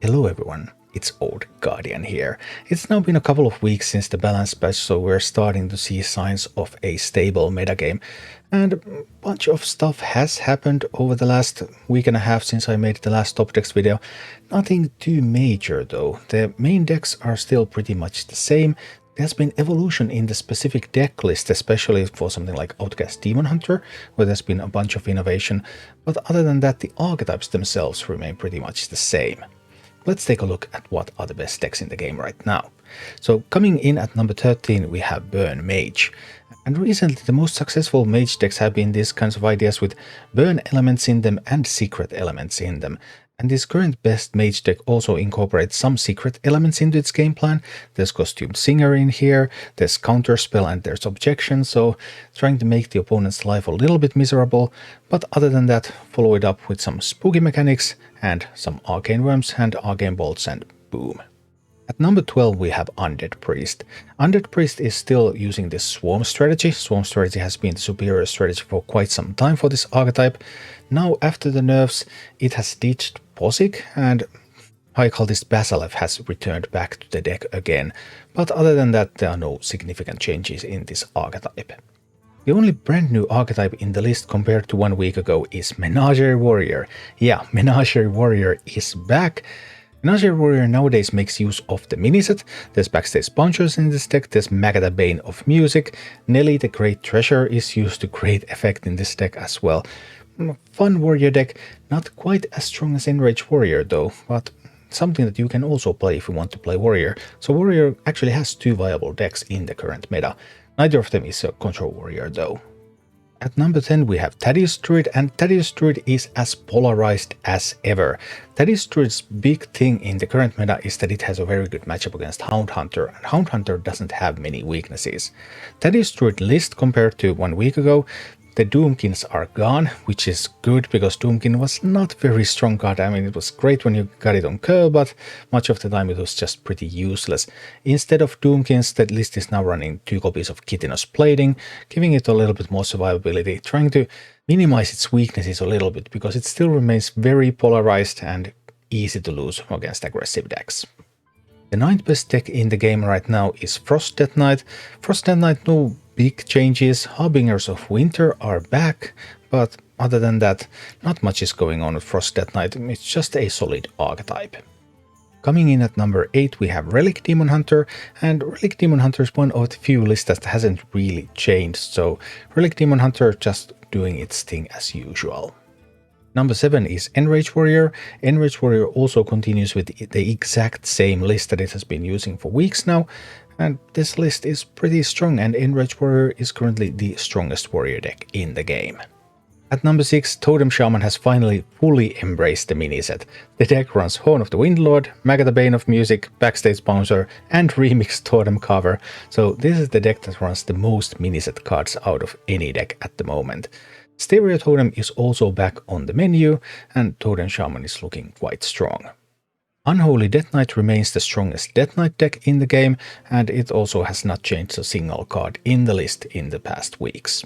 Hello everyone, it's Old Guardian here. It's now been a couple of weeks since the balance patch, so we're starting to see signs of a stable metagame. And a bunch of stuff has happened over the last week and a half since I made the last top decks video. Nothing too major though. The main decks are still pretty much the same. There's been evolution in the specific deck list, especially for something like Outcast Demon Hunter, where there's been a bunch of innovation. But other than that, the archetypes themselves remain pretty much the same. Let's take a look at what are the best decks in the game right now. So coming in at number 13 we have Burn Mage. And recently the most successful Mage decks have been these kinds of ideas with burn elements in them and secret elements in them. And this current best Mage deck also incorporates some secret elements into its game plan. There's Costumed Singer in here, there's Counterspell and there's Objection, so trying to make the opponent's life a little bit miserable. But other than that, follow it up with some spooky mechanics and some Arcane Worms and Arcane Bolts and boom. At number 12 we have Undead Priest. Undead Priest is still using this Swarm strategy. Swarm strategy has been the superior strategy for quite some time for this archetype. Now after the nerfs it has ditched Posig and High Cultist Basalev has returned back to the deck again. But other than that there are no significant changes in this archetype. The only brand new archetype in the list compared to 1 week ago is Menagerie Warrior. Yeah, Menagerie Warrior is back. Menagerie Warrior nowadays makes use of the mini-set. There's Backstage Punchers in this deck, there's Magada Bane of Music, Nelly the Great Treasure is used to great effect in this deck as well. Fun warrior deck, not quite as strong as Enrage Warrior though, but something that you can also play if you want to play warrior. So warrior actually has two viable decks in the current meta. Neither of them is a control warrior though. At number 10 we have Thaddius Druid, and Thaddius Druid is as polarized as ever. Thaddius Druid's big thing in the current meta is that it has a very good matchup against Hound Hunter, and Hound Hunter doesn't have many weaknesses. Thaddius Druid list compared to 1 week ago, the Doomkins are gone, which is good because Doomkin was not very strong card. I mean, it was great when you got it on curl, but much of the time it was just pretty useless. Instead of Doomkins, that list is now running 2 copies of Chitinous Plating, giving it a little bit more survivability, trying to minimize its weaknesses a little bit because it still remains very polarized and easy to lose against aggressive decks. The 9th best deck in the game right now is Frost Death Knight. Frost Death Knight, no big changes. Harbingers of Winter are back, but other than that, not much is going on with Frost Death Knight. It's just a solid archetype. Coming in at number 8 we have Relic Demon Hunter, and Relic Demon Hunter is one of the few lists that hasn't really changed, so Relic Demon Hunter just doing its thing as usual. Number 7 is Enrage Warrior. Enrage Warrior also continues with the exact same list that it has been using for weeks now, and this list is pretty strong, and Enrage Warrior is currently the strongest warrior deck in the game. At number 6, Totem Shaman has finally fully embraced the mini-set. The deck runs Horn of the Windlord, Magada Bane of Music, Backstage Bouncer, and Remixed Totem Cover, so this is the deck that runs the most mini-set cards out of any deck at the moment. Stereo Totem is also back on the menu, and Totem Shaman is looking quite strong. Unholy Death Knight remains the strongest Death Knight deck in the game, and it also has not changed a single card in the list in the past weeks.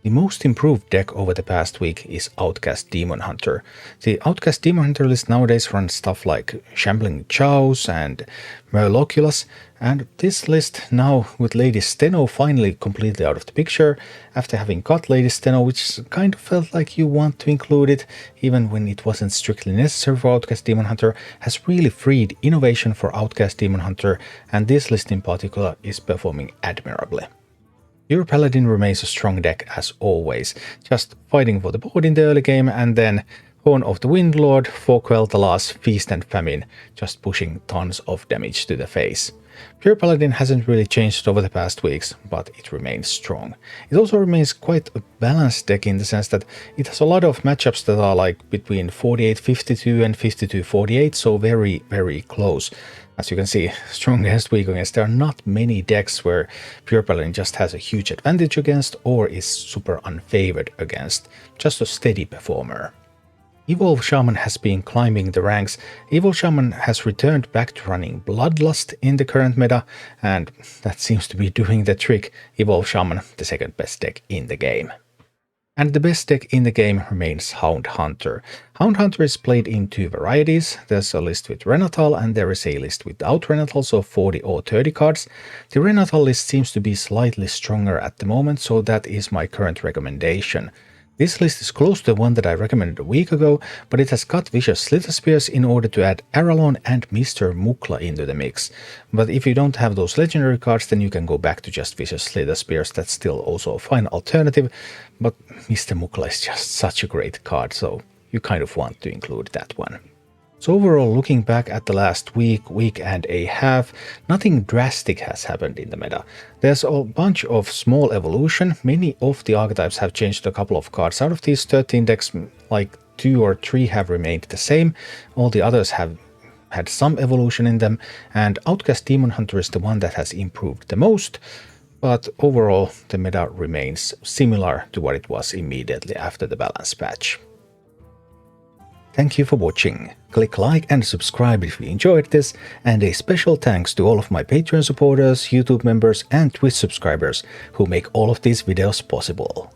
The most improved deck over the past week is Outcast Demon Hunter. The Outcast Demon Hunter list nowadays runs stuff like Shambling Chows and Murloculus, and this list now with Lady Steno finally completely out of the picture, after having got Lady Steno, which kind of felt like you want to include it even when it wasn't strictly necessary for Outcast Demon Hunter, has really freed innovation for Outcast Demon Hunter, and this list in particular is performing admirably. Your Paladin remains a strong deck as always, just fighting for the board in the early game, and then Horn of the Windlord for Quel'Thalas, Feast and Famine, just pushing tons of damage to the face. Pure Paladin hasn't really changed over the past weeks, but it remains strong. It also remains quite a balanced deck in the sense that it has a lot of matchups that are like between 48-52 and 52-48, so very close. As you can see, strong against, weak against, there are not many decks where Pure Paladin just has a huge advantage against or is super unfavored against, just a steady performer. Evolve Shaman has been climbing the ranks. Evolve Shaman has returned back to running Bloodlust in the current meta, and that seems to be doing the trick. Evolve Shaman, the second best deck in the game. And the best deck in the game remains Hound Hunter. Hound Hunter is played in two varieties. There's a list with Renatal and there is a list without Renatal, so 40 or 30 cards. The Renatal list seems to be slightly stronger at the moment, so that is my current recommendation. This list is close to the one that I recommended a week ago, but it has got Vicious Slither Spears in order to add Aralon and Mr. Mukla into the mix. But if you don't have those legendary cards, then you can go back to just Vicious Slither Spears. That's still also a fine alternative, but Mr. Mukla is just such a great card, so you kind of want to include that one. So overall, looking back at the last week and a half, nothing drastic has happened in the meta. There's a bunch of small evolution. Many of the archetypes have changed a couple of cards. Out of these 13 decks, like 2 or 3 have remained the same. All the others have had some evolution in them, and Outcast Demon Hunter is the one that has improved the most. But overall, the meta remains similar to what it was immediately after the balance patch. Thank you for watching. Click like and subscribe if you enjoyed this, and a special thanks to all of my Patreon supporters, YouTube members and Twitch subscribers who make all of these videos possible.